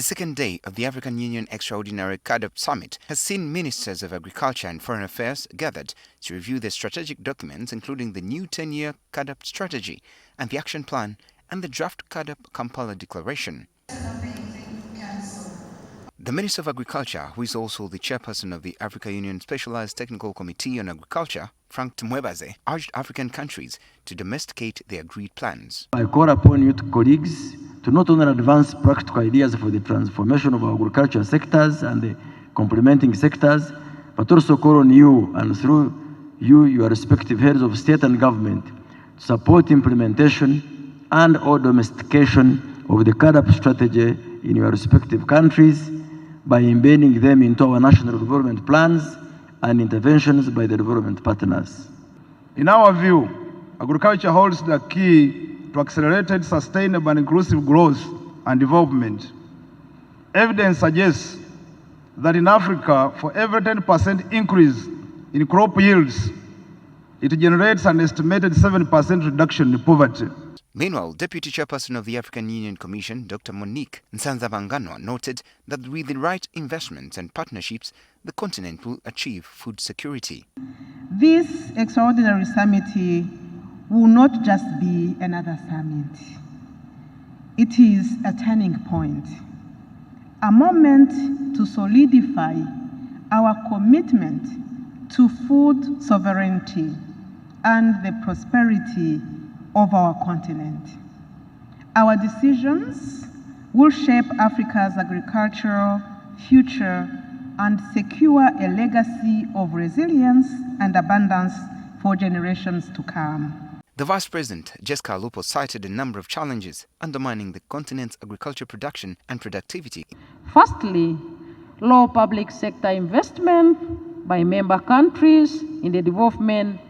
The second day of the African Union Extraordinary CAADP Summit has seen ministers of agriculture and foreign affairs gathered to review the strategic documents, including the new 10-year CAADP strategy and the action plan and the draft CAADP Kampala declaration. The Minister of Agriculture, who is also the chairperson of the Africa Union Specialized Technical Committee on Agriculture, Frank Tumwebaze, urged African countries to domesticate the agreed plans. I call upon you colleagues to not only advance practical ideas for the transformation of our agricultural sectors and the complementing sectors, but also call on you and through you, your respective heads of state and government, to support implementation and or domestication of the CAADP strategy in your respective countries by embedding them into our national development plans and interventions by the development partners. In our view, agriculture holds the key to accelerated, sustainable and inclusive growth and development. Evidence suggests that in Africa, for every 10% increase in crop yields, it generates an estimated 7% reduction in poverty. Meanwhile, Deputy Chairperson of the African Union Commission, Dr. Monique Nsanzabanganwa, noted that with the right investments and partnerships, the continent will achieve food security. This extraordinary summit will not just be another summit. It is a turning point, a moment to solidify our commitment to food sovereignty and the prosperity of our continent. Our decisions will shape Africa's agricultural future and secure a legacy of resilience and abundance for generations to come. The Vice President, Jessica Alupo, cited a number of challenges undermining the continent's agriculture production and productivity. Firstly, low public sector investment by member countries in the development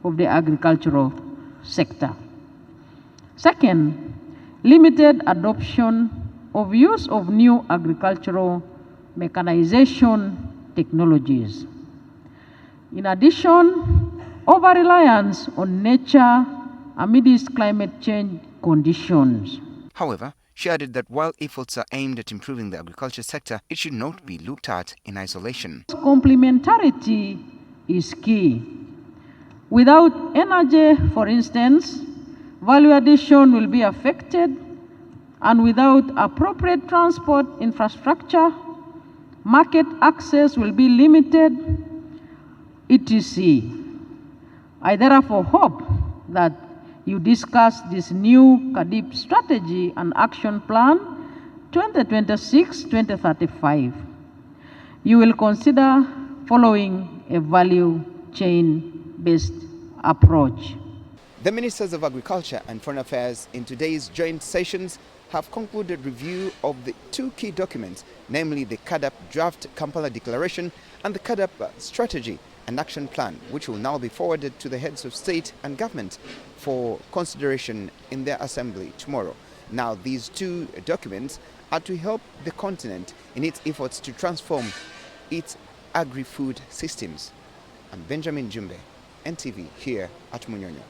of the agricultural sector. Second, limited adoption of use of new agricultural mechanization technologies. In addition, over-reliance on nature amidst climate change conditions. However, she added that while efforts are aimed at improving the agriculture sector, it should not be looked at in isolation. Complementarity is key. Without energy, for instance, value addition will be affected, and without appropriate transport infrastructure, market access will be limited, etc. I therefore hope that you discuss this new CAADP strategy and action plan 2026-2035. You will consider following a value chain-based approach. The Ministers of Agriculture and Foreign Affairs in today's joint sessions have concluded review of the two key documents, namely the CAADP Draft Kampala Declaration and the CAADP Strategy and Action Plan, which will now be forwarded to the heads of state and government for consideration in their assembly tomorrow. Now, these two documents are to help the continent in its efforts to transform its agri-food systems. I'm Benjamin Jumbe, NTV, here at Munyonyo.